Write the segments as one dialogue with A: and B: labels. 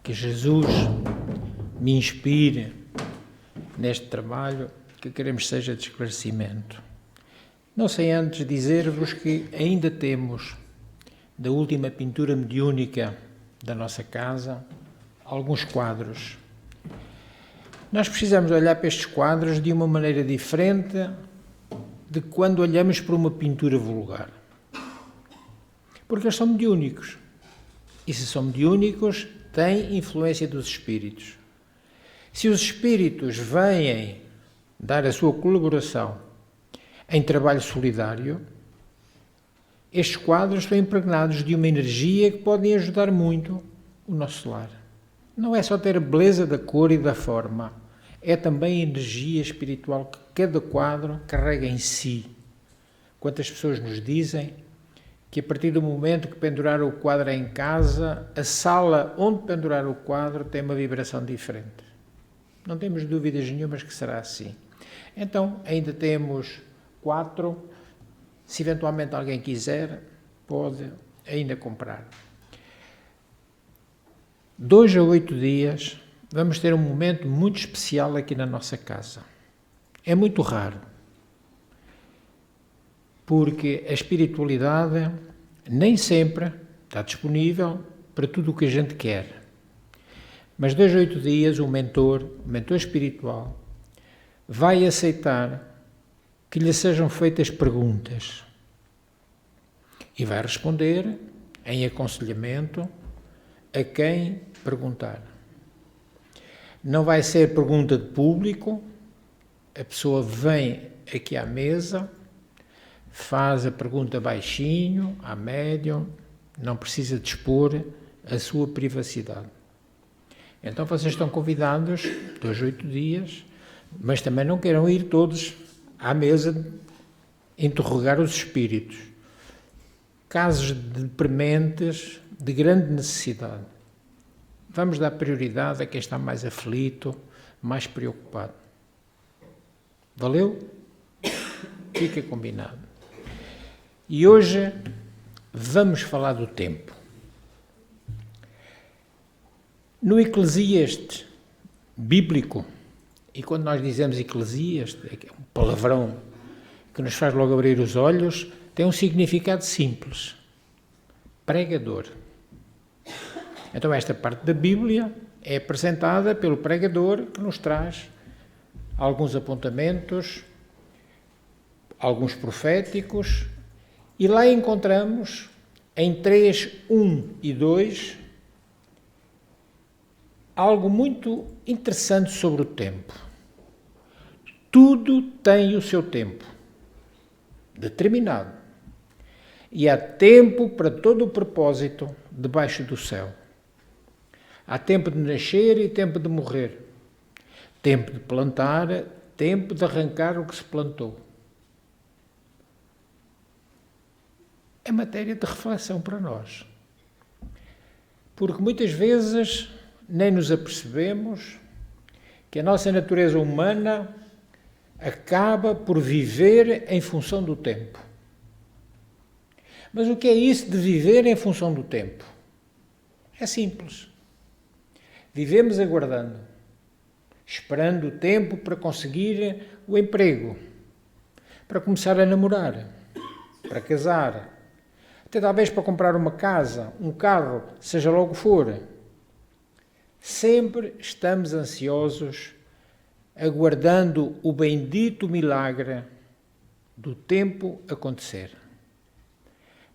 A: que Jesus me inspire neste trabalho que queremos seja de esclarecimento. Não sei antes dizer-vos que ainda temos, da última pintura mediúnica da nossa casa, alguns quadros. Nós precisamos olhar para estes quadros de uma maneira diferente de quando olhamos para uma pintura vulgar. Porque eles são mediúnicos. E se são mediúnicos, têm influência dos espíritos. Se os espíritos vêm dar a sua colaboração em trabalho solidário, estes quadros estão impregnados de uma energia que podem ajudar muito o nosso lar. Não é só ter a beleza da cor e da forma, é também a energia espiritual que cada quadro carrega em si. Quantas pessoas nos dizem que a partir do momento que penduraram o quadro em casa, a sala onde penduraram o quadro tem uma vibração diferente. Não temos dúvidas nenhumas que será assim. Então, ainda temos 4. Se eventualmente alguém quiser, pode ainda comprar. 2 a 8 dias, vamos ter um momento muito especial aqui na nossa casa. É muito raro, porque a espiritualidade nem sempre está disponível para tudo o que a gente quer. Mas 2 a 8 dias, o mentor espiritual, vai aceitar que lhe sejam feitas perguntas e vai responder em aconselhamento a quem perguntar. Não vai ser pergunta de público, a pessoa vem aqui à mesa, faz a pergunta baixinho, à médium, não precisa de expor a sua privacidade. Então vocês estão convidados 2 a 8 dias, mas também não queiram ir todos à mesa interrogar os espíritos. Casos de prementes, de grande necessidade. Vamos dar prioridade a quem está mais aflito, mais preocupado. Valeu? Fica combinado. E hoje vamos falar do tempo. No Eclesiastes bíblico, e quando nós dizemos Eclesiastes, é um palavrão que nos faz logo abrir os olhos, tem um significado simples. Pregador. Então esta parte da Bíblia é apresentada pelo pregador que nos traz alguns apontamentos, alguns proféticos, e lá encontramos em 3, 1 e 2 algo muito interessante sobre o tempo. Tudo tem o seu tempo determinado. E há tempo para todo o propósito debaixo do céu. Há tempo de nascer e tempo de morrer. Tempo de plantar, tempo de arrancar o que se plantou. É matéria de reflexão para nós. Porque muitas vezes nem nos apercebemos que a nossa natureza humana acaba por viver em função do tempo. Mas o que é isso de viver em função do tempo? É simples. Vivemos aguardando, esperando o tempo para conseguir o emprego, para começar a namorar, para casar, até talvez para comprar uma casa, um carro, seja logo o que for. Sempre estamos ansiosos, aguardando o bendito milagre do tempo acontecer.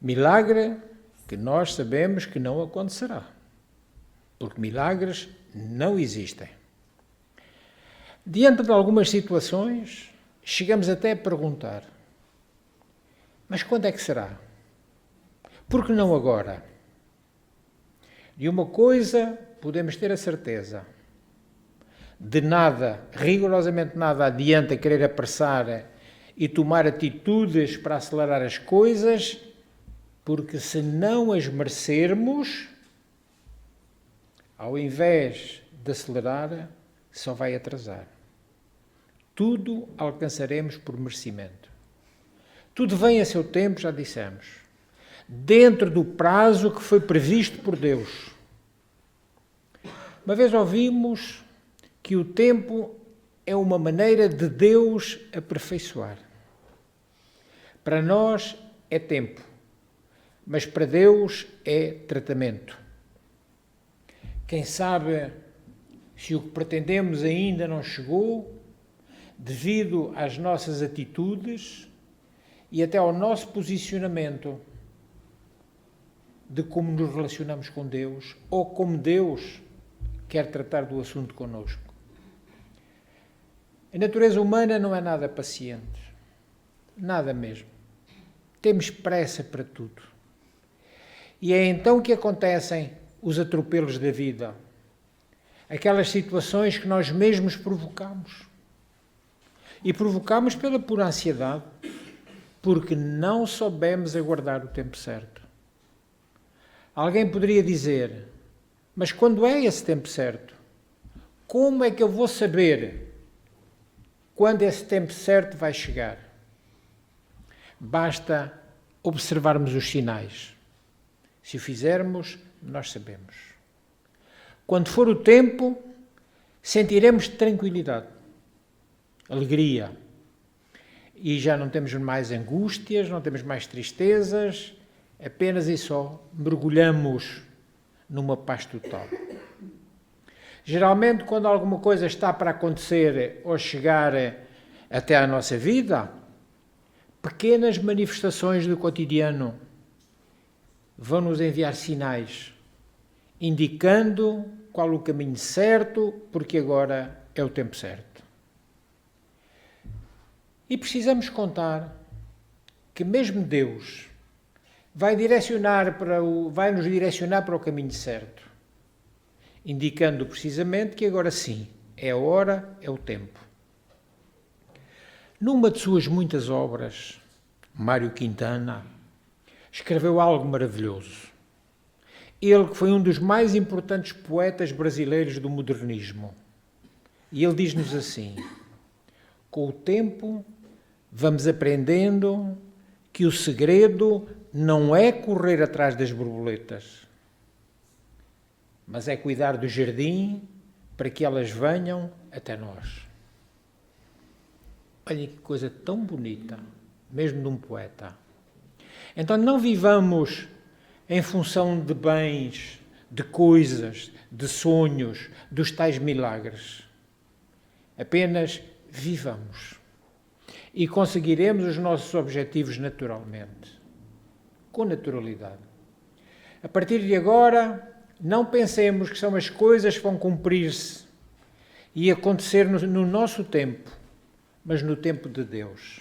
A: Milagre que nós sabemos que não acontecerá, porque milagres não existem. Diante de algumas situações, chegamos até a perguntar: mas quando é que será? Por que não agora? De uma coisa podemos ter a certeza: de nada, rigorosamente nada, adianta querer apressar e tomar atitudes para acelerar as coisas, porque se não as merecermos, ao invés de acelerar, só vai atrasar. Tudo alcançaremos por merecimento. Tudo vem a seu tempo, já dissemos, dentro do prazo que foi previsto por Deus. Uma vez ouvimos que o tempo é uma maneira de Deus aperfeiçoar. Para nós é tempo, mas para Deus é tratamento. Quem sabe se o que pretendemos ainda não chegou, devido às nossas atitudes e até ao nosso posicionamento de como nos relacionamos com Deus ou como Deus quer tratar do assunto connosco. A natureza humana não é nada paciente, nada mesmo. Temos pressa para tudo. E é então que acontecem os atropelos da vida, aquelas situações que nós mesmos provocamos. E provocamos pela pura ansiedade, porque não soubemos aguardar o tempo certo. Alguém poderia dizer, mas quando é esse tempo certo? Como é que eu vou saber quando esse tempo certo vai chegar? Basta observarmos os sinais. Se o fizermos, nós sabemos. Quando for o tempo, sentiremos tranquilidade, alegria. E já não temos mais angústias, não temos mais tristezas, apenas e só mergulhamos numa paz total. Geralmente, quando alguma coisa está para acontecer ou chegar até à nossa vida, pequenas manifestações do cotidiano vão nos enviar sinais, indicando qual o caminho certo, porque agora é o tempo certo. E precisamos contar que mesmo Deus vai nos direcionar para o caminho certo, indicando precisamente que agora sim, é a hora, é o tempo. Numa de suas muitas obras, Mário Quintana escreveu algo maravilhoso. Ele que foi um dos mais importantes poetas brasileiros do modernismo. E ele diz-nos assim, com o tempo vamos aprendendo que o segredo não é correr atrás das borboletas, mas é cuidar do jardim para que elas venham até nós. Olha que coisa tão bonita, mesmo de um poeta. Então não vivamos em função de bens, de coisas, de sonhos, dos tais milagres. Apenas vivamos e conseguiremos os nossos objetivos naturalmente, com naturalidade. A partir de agora, não pensemos que são as coisas que vão cumprir-se e acontecer no nosso tempo, mas no tempo de Deus.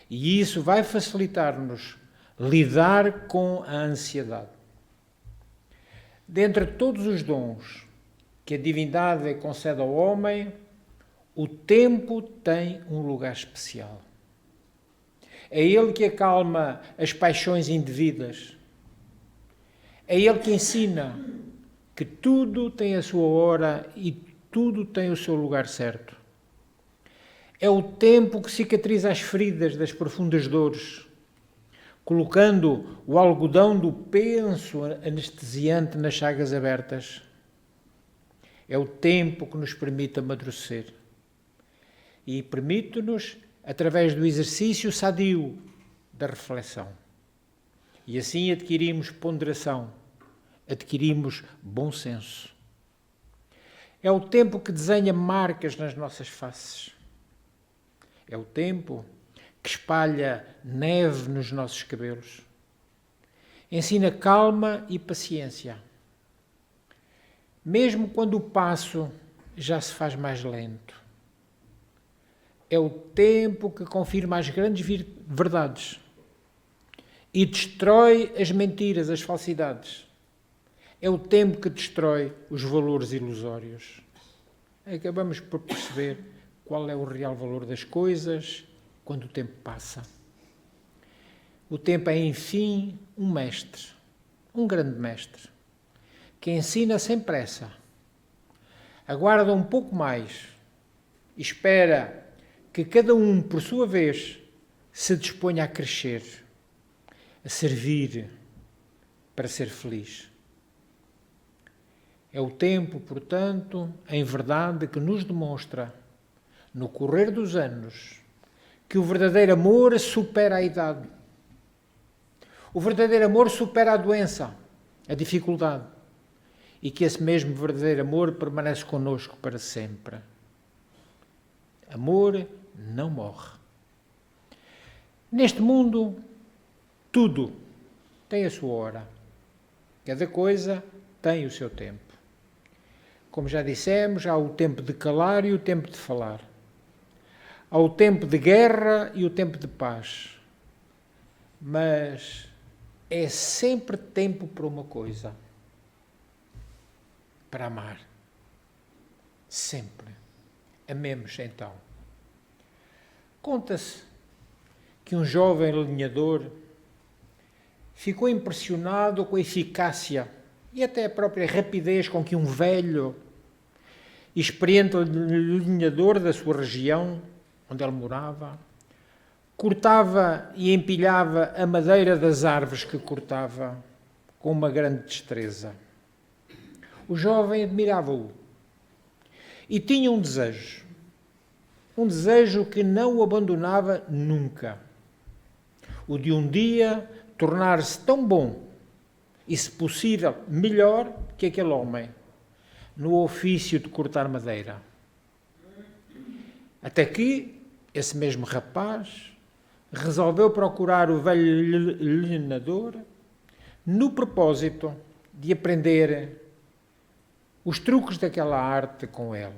A: E isso vai facilitar-nos lidar com a ansiedade. Dentre todos os dons que a divindade concede ao homem, o tempo tem um lugar especial. É ele que acalma as paixões indevidas. É ele que ensina que tudo tem a sua hora e tudo tem o seu lugar certo. É o tempo que cicatriza as feridas das profundas dores, colocando o algodão do penso anestesiante nas chagas abertas. É o tempo que nos permite amadurecer e permite-nos, através do exercício sadio da reflexão. E assim adquirimos ponderação, adquirimos bom senso. É o tempo que desenha marcas nas nossas faces. É o tempo que espalha neve nos nossos cabelos. Ensina calma e paciência. Mesmo quando o passo já se faz mais lento. É o tempo que confirma as grandes verdades e destrói as mentiras, as falsidades. É o tempo que destrói os valores ilusórios. Acabamos por perceber qual é o real valor das coisas quando o tempo passa. O tempo é, enfim, um mestre, um grande mestre, que ensina sem pressa, aguarda um pouco mais, espera que cada um, por sua vez, se disponha a crescer, a servir para ser feliz. É o tempo, portanto, em verdade, que nos demonstra, no correr dos anos, que o verdadeiro amor supera a idade. O verdadeiro amor supera a doença, a dificuldade. E que esse mesmo verdadeiro amor permanece connosco para sempre. Amor não morre. Neste mundo, tudo tem a sua hora. Cada coisa tem o seu tempo. Como já dissemos, há o tempo de calar e o tempo de falar. Há o tempo de guerra e o tempo de paz. Mas é sempre tempo para uma coisa. Para amar. Sempre. Amemos então. Conta-se que um jovem lenhador ficou impressionado com a eficácia e até a própria rapidez com que um velho, experiente lenhador da sua região, onde ele morava, cortava e empilhava a madeira das árvores que cortava com uma grande destreza. O jovem admirava-o e tinha um desejo que não o abandonava nunca, o de um dia tornar-se tão bom e, se possível, melhor que aquele homem no ofício de cortar madeira. Até que esse mesmo rapaz resolveu procurar o velho lenhador no propósito de aprender os truques daquela arte com ele.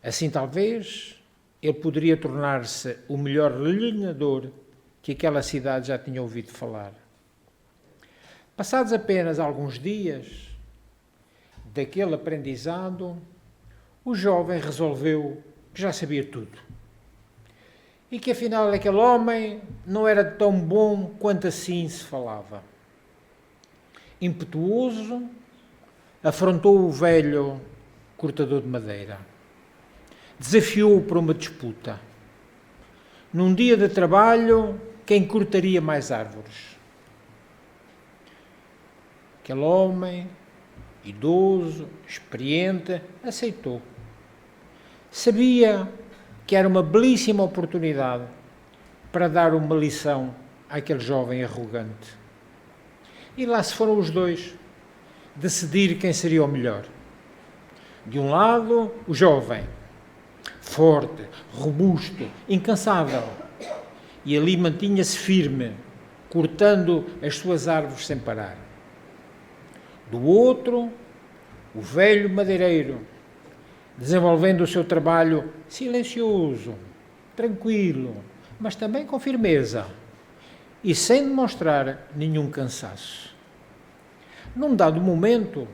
A: Assim, talvez, ele poderia tornar-se o melhor lenhador que aquela cidade já tinha ouvido falar. Passados apenas alguns dias daquele aprendizado, o jovem resolveu que já sabia tudo. E que afinal aquele homem não era tão bom quanto assim se falava. Impetuoso, afrontou o velho cortador de madeira. Desafiou-o para uma disputa. Num dia de trabalho, quem cortaria mais árvores? Aquele homem, idoso, experiente, aceitou. Sabia que era uma belíssima oportunidade para dar uma lição àquele jovem arrogante. E lá se foram os dois decidir quem seria o melhor. De um lado, o jovem, forte, robusto, incansável, e ali mantinha-se firme, cortando as suas árvores sem parar. Do outro, o velho madeireiro, desenvolvendo o seu trabalho silencioso, tranquilo, mas também com firmeza e sem demonstrar nenhum cansaço. Num dado momento,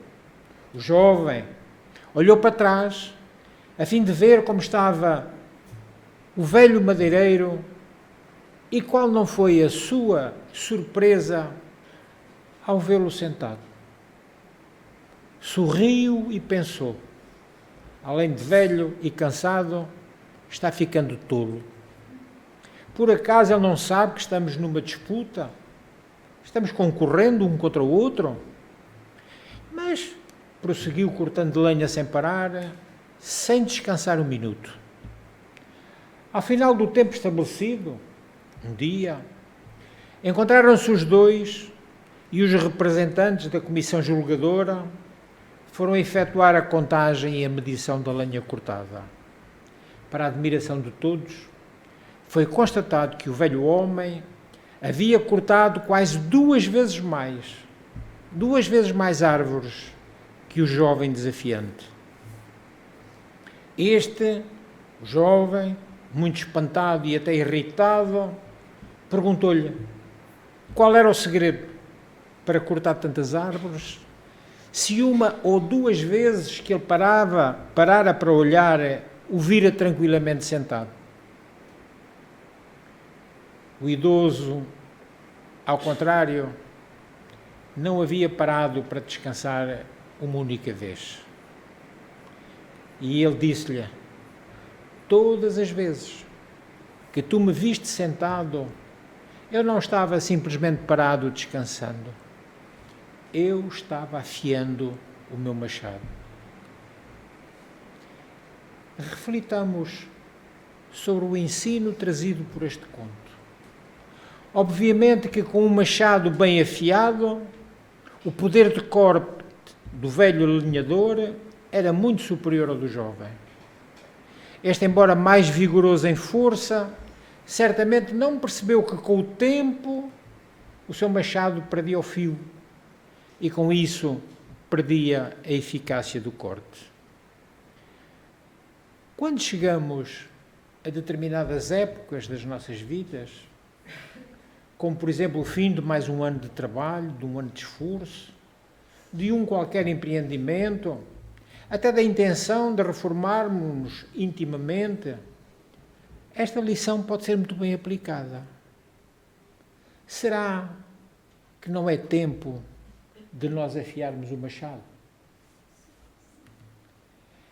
A: o jovem olhou para trás a fim de ver como estava o velho madeireiro e qual não foi a sua surpresa ao vê-lo sentado. Sorriu e pensou: além de velho e cansado, está ficando tolo. Por acaso ele não sabe que estamos numa disputa? Estamos concorrendo um contra o outro? Mas prosseguiu cortando lenha sem parar, sem descansar um minuto. Ao final do tempo estabelecido, um dia, encontraram-se os dois e os representantes da comissão julgadora foram efetuar a contagem e a medição da lenha cortada. Para a admiração de todos, foi constatado que o velho homem havia cortado quase duas vezes mais árvores que o jovem desafiante. Este, o jovem, muito espantado e até irritado, perguntou-lhe qual era o segredo para cortar tantas árvores, se uma ou duas vezes que ele parara para olhar, o vira tranquilamente sentado. O idoso, ao contrário, não havia parado para descansar uma única vez. E ele disse-lhe: todas as vezes que tu me viste sentado, eu não estava simplesmente parado descansando. eu estava afiando o meu machado. Reflitamos sobre o ensino trazido por este conto. Obviamente que com um machado bem afiado, o poder de corte do velho lenhador era muito superior ao do jovem. Este, embora mais vigoroso em força, certamente não percebeu que com o tempo o seu machado perdia o fio e com isso perdia a eficácia do corte. Quando chegamos a determinadas épocas das nossas vidas, como por exemplo o fim de mais um ano de trabalho, de um ano de esforço, de um qualquer empreendimento, até da intenção de reformarmos-nos intimamente, esta lição pode ser muito bem aplicada. Será que não é tempo de nós afiarmos o machado?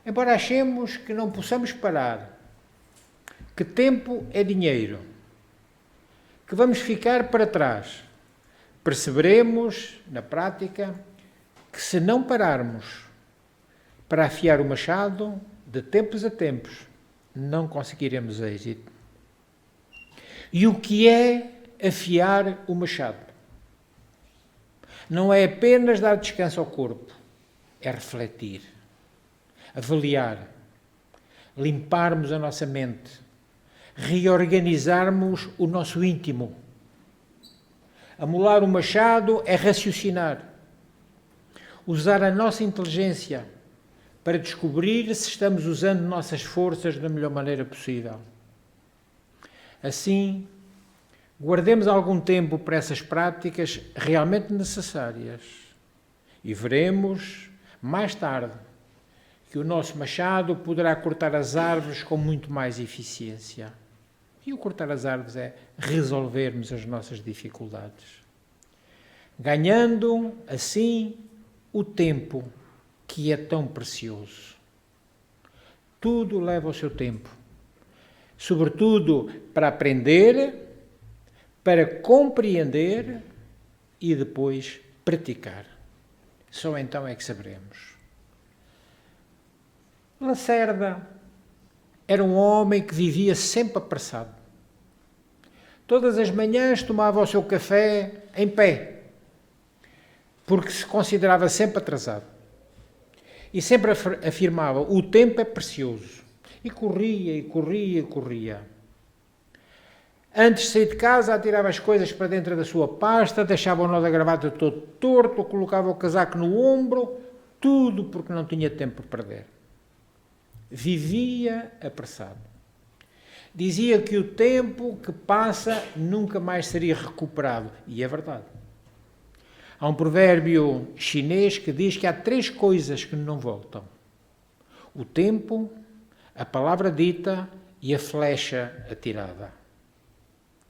A: Embora achemos que não possamos parar, que tempo é dinheiro, que vamos ficar para trás, perceberemos, na prática, que se não pararmos para afiar o machado, de tempos a tempos, não conseguiremos êxito. E o que é afiar o machado? Não é apenas dar descanso ao corpo, é refletir, avaliar, limparmos a nossa mente, reorganizarmos o nosso íntimo. Amolar o machado é raciocinar, usar a nossa inteligência para descobrir se estamos usando nossas forças da melhor maneira possível. Assim, guardemos algum tempo para essas práticas realmente necessárias e veremos, mais tarde, que o nosso machado poderá cortar as árvores com muito mais eficiência. E o cortar as árvores é resolvermos as nossas dificuldades, ganhando, assim, o tempo que é tão precioso. Tudo leva o seu tempo, sobretudo para aprender, para compreender e depois praticar. Só então é que saberemos. Lacerda era um homem que vivia sempre apressado. Todas as manhãs tomava o seu café em pé, porque se considerava sempre atrasado. E sempre afirmava, o tempo é precioso. E corria, e corria, e corria. Antes de sair de casa, atirava as coisas para dentro da sua pasta, deixava o nó da gravata todo torto, colocava o casaco no ombro, tudo porque não tinha tempo para perder. Vivia apressado. Dizia que o tempo que passa nunca mais seria recuperado. E é verdade. Há um provérbio chinês que diz que há 3 coisas que não voltam: o tempo, a palavra dita e a flecha atirada.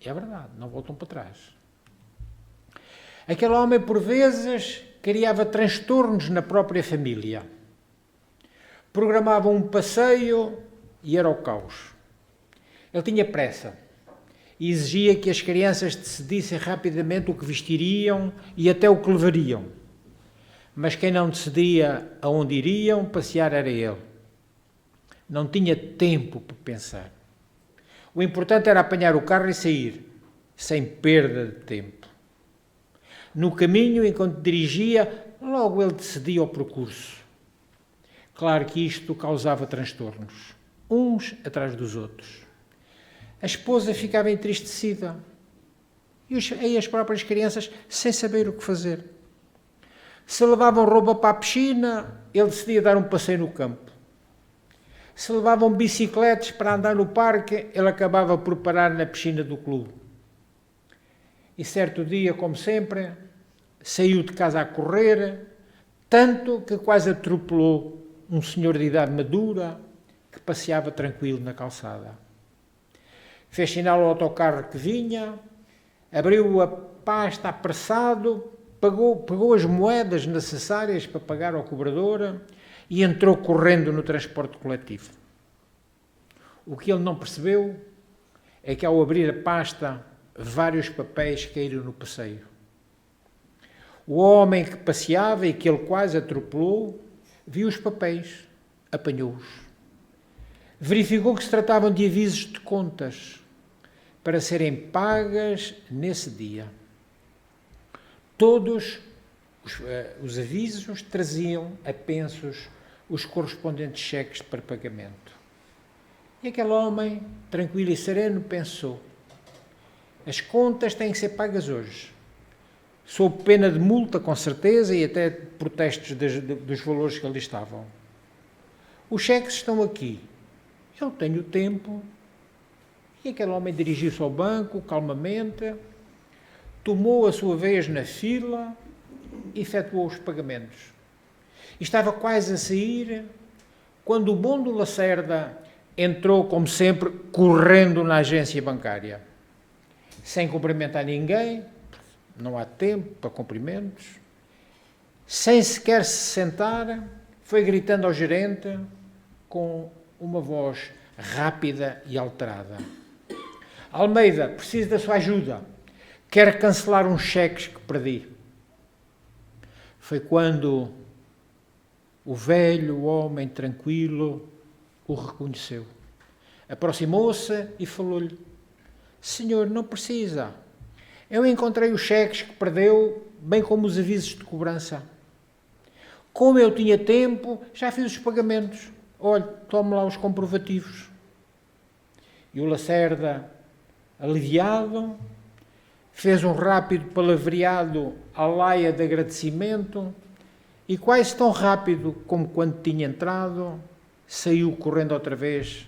A: E é verdade, não voltam para trás. Aquele homem, por vezes, criava transtornos na própria família. Programava um passeio e era o caos. Ele tinha pressa e exigia que as crianças decidissem rapidamente o que vestiriam e até o que levariam. Mas quem não decidia aonde iriam passear era ele. Não tinha tempo para pensar. O importante era apanhar o carro e sair, sem perda de tempo. No caminho, enquanto dirigia, logo ele decidia o percurso. Claro que isto causava transtornos, uns atrás dos outros. A esposa ficava entristecida e as próprias crianças sem saber o que fazer. Se levavam roupa para a piscina, ele decidia dar um passeio no campo. Se levavam bicicletas para andar no parque, ele acabava por parar na piscina do clube. E certo dia, como sempre, saiu de casa a correr, tanto que quase atropelou um senhor de idade madura que passeava tranquilo na calçada. Fez sinal ao autocarro que vinha, abriu a pasta apressado, pegou as moedas necessárias para pagar ao cobrador e entrou correndo no transporte coletivo. O que ele não percebeu é que, ao abrir a pasta, vários papéis caíram no passeio. O homem que passeava e que ele quase atropelou, viu os papéis, apanhou-os. Verificou que se tratavam de avisos de contas para serem pagas nesse dia. Todos os avisos traziam a pensos os correspondentes cheques para pagamento. E aquele homem, tranquilo e sereno, pensou: as contas têm que ser pagas hoje, sob pena de multa, com certeza, e até protestos dos valores que ali estavam. Os cheques estão aqui, eu tenho tempo. E aquele homem dirigiu-se ao banco, calmamente, tomou a sua vez na fila e efetuou os pagamentos. E estava quase a sair, quando o bom do Lacerda entrou, como sempre, correndo na agência bancária, sem cumprimentar ninguém, não há tempo para cumprimentos, sem sequer se sentar, foi gritando ao gerente com uma voz rápida e alterada: Almeida, preciso da sua ajuda. Quero cancelar uns cheques que perdi. Foi quando o velho homem tranquilo o reconheceu. Aproximou-se e falou-lhe: Senhor, não precisa. Eu encontrei os cheques que perdeu, bem como os avisos de cobrança. Como eu tinha tempo, já fiz os pagamentos. Olhe, tome lá os comprovativos. E o Lacerda, aliviado, fez um rápido palavreado à laia de agradecimento e, quase tão rápido como quando tinha entrado, saiu correndo outra vez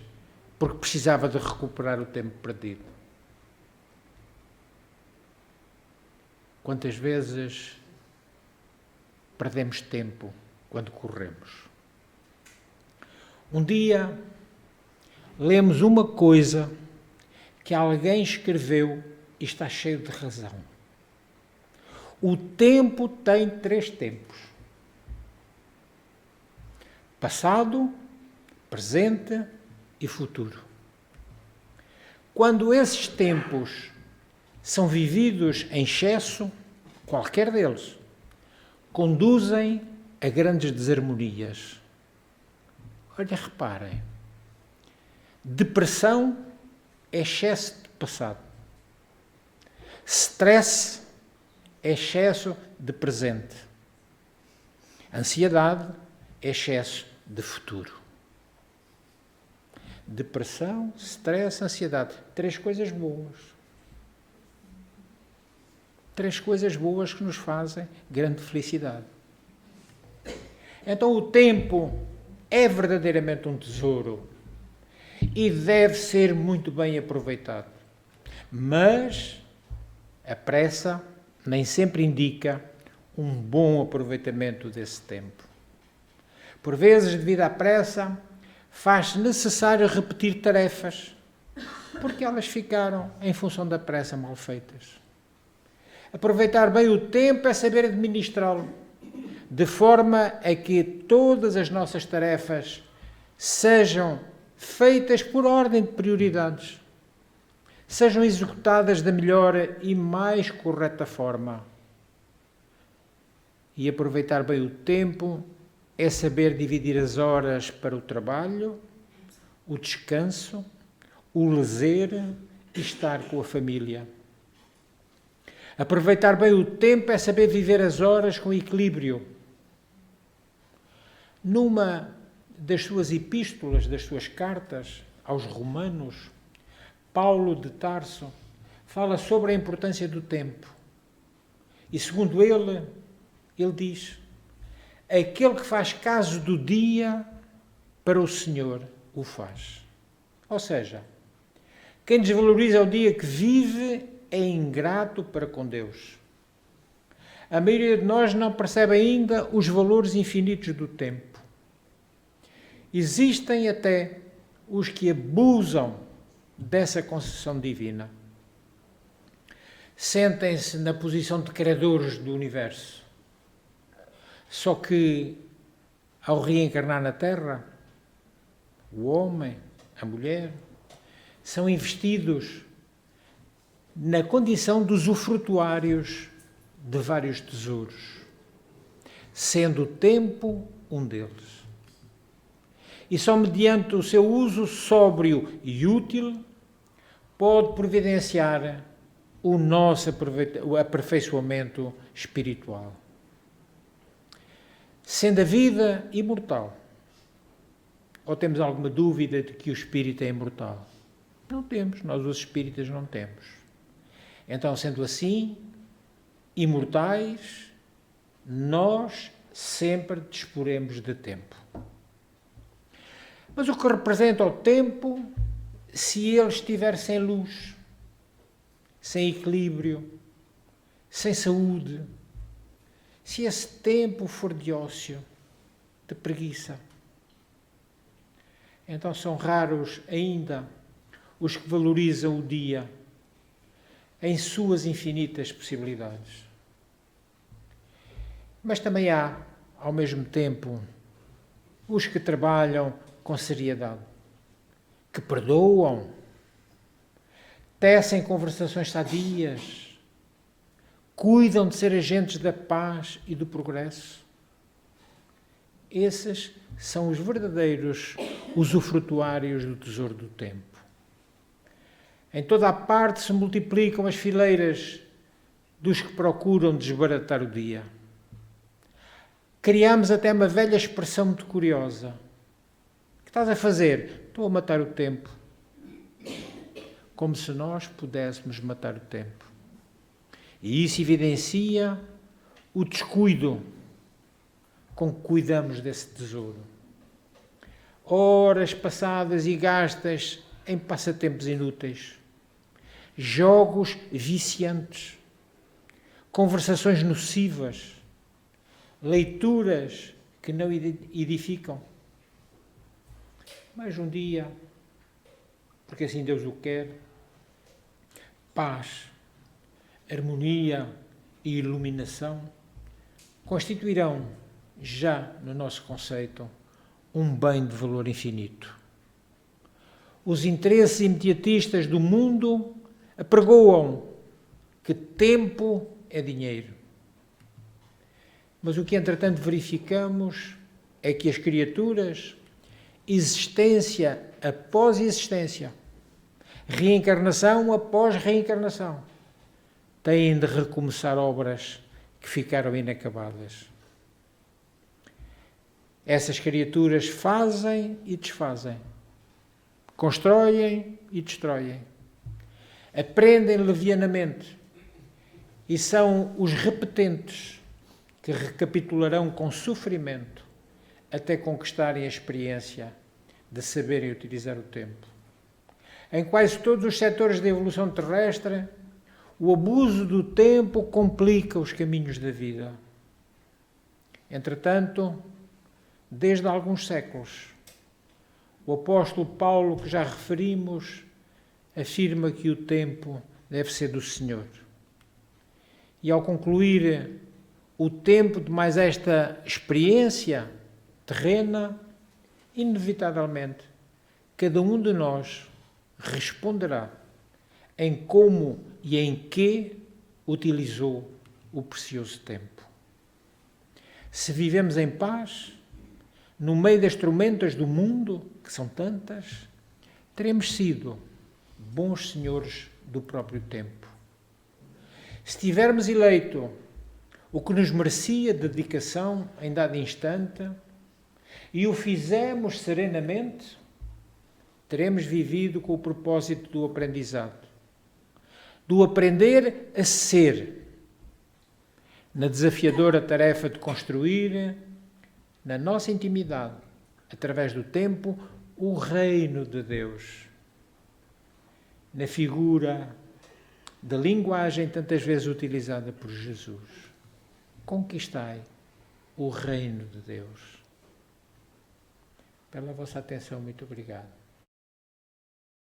A: porque precisava de recuperar o tempo perdido. Quantas vezes perdemos tempo quando corremos? Um dia lemos uma coisa que alguém escreveu e está cheio de razão. O tempo tem 3 tempos: passado, presente e futuro. Quando esses tempos são vividos em excesso, qualquer deles, conduzem a grandes desarmonias. Olha, reparem, depressão é excesso de passado. Stress é excesso de presente. Ansiedade é excesso de futuro. Depressão, stress, ansiedade. 3 coisas boas. 3 coisas boas que nos fazem grande felicidade. Então o tempo é verdadeiramente um tesouro e deve ser muito bem aproveitado. Mas a pressa nem sempre indica um bom aproveitamento desse tempo. Por vezes, devido à pressa, faz-se necessário repetir tarefas, porque elas ficaram, em função da pressa, mal feitas. Aproveitar bem o tempo é saber administrá-lo, de forma a que todas as nossas tarefas sejam feitas por ordem de prioridades, sejam executadas da melhor e mais correta forma. E aproveitar bem o tempo é saber dividir as horas para o trabalho, o descanso, o lazer e estar com a família. Aproveitar bem o tempo é saber viver as horas com equilíbrio. Numa das suas epístolas, das suas cartas aos Romanos, Paulo de Tarso fala sobre a importância do tempo. E segundo ele diz: aquele que faz caso do dia, para o Senhor o faz. Ou seja, quem desvaloriza o dia que vive é ingrato para com Deus. A maioria de nós não percebe ainda os valores infinitos do tempo. Existem até os que abusam dessa concessão divina. Sentem-se na posição de credores do universo. Só que, ao reencarnar na Terra, o homem, a mulher, são investidos na condição de usufrutuários de vários tesouros, sendo o tempo um deles. E só mediante o seu uso sóbrio e útil pode providenciar o nosso aperfeiçoamento espiritual. Sendo a vida imortal, ou temos alguma dúvida de que o espírito é imortal? Não temos, nós os espíritas não temos. Então, sendo assim, imortais, nós sempre disporemos de tempo. Mas o que representa o tempo, se ele estiver sem luz, sem equilíbrio, sem saúde, se esse tempo for de ócio, de preguiça, então são raros ainda os que valorizam o dia em suas infinitas possibilidades. Mas também há, ao mesmo tempo, os que trabalham com seriedade, que perdoam, tecem conversações sadias, cuidam de ser agentes da paz e do progresso. Esses são os verdadeiros usufrutuários do tesouro do tempo. Em toda a parte se multiplicam as fileiras dos que procuram desbaratar o dia. Criamos até uma velha expressão muito curiosa. O que estás a fazer? Estou a matar o tempo. Como se nós pudéssemos matar o tempo. E isso evidencia o descuido com que cuidamos desse tesouro. Horas passadas e gastas em passatempos inúteis, jogos viciantes, conversações nocivas, leituras que não edificam. Mas um dia, porque assim Deus o quer, paz, harmonia e iluminação constituirão, já no nosso conceito, um bem de valor infinito. Os interesses imediatistas do mundo apregoam que tempo é dinheiro. Mas o que, entretanto, verificamos é que as criaturas, existência após existência, reencarnação após reencarnação, têm de recomeçar obras que ficaram inacabadas. Essas criaturas fazem e desfazem, constroem e destroem, aprendem levianamente e são os repetentes que recapitularão com sofrimento até conquistarem a experiência de saberem utilizar o tempo. Em quase todos os setores da evolução terrestre, o abuso do tempo complica os caminhos da vida. Entretanto, desde há alguns séculos, o apóstolo Paulo, que já referimos, afirma que o tempo deve ser do Senhor. E ao concluir o tempo de mais esta experiência terrena, inevitavelmente, cada um de nós responderá em como e em que utilizou o precioso tempo. Se vivemos em paz, no meio das tormentas do mundo, que são tantas, teremos sido bons senhores do próprio tempo. Se tivermos eleito o que nos merecia dedicação em dado instante e o fizemos serenamente, teremos vivido com o propósito do aprendizado, do aprender a ser, na desafiadora tarefa de construir, na nossa intimidade, através do tempo, o reino de Deus. Na figura da linguagem tantas vezes utilizada por Jesus. Conquistai o reino de Deus. Pela vossa atenção, muito obrigado.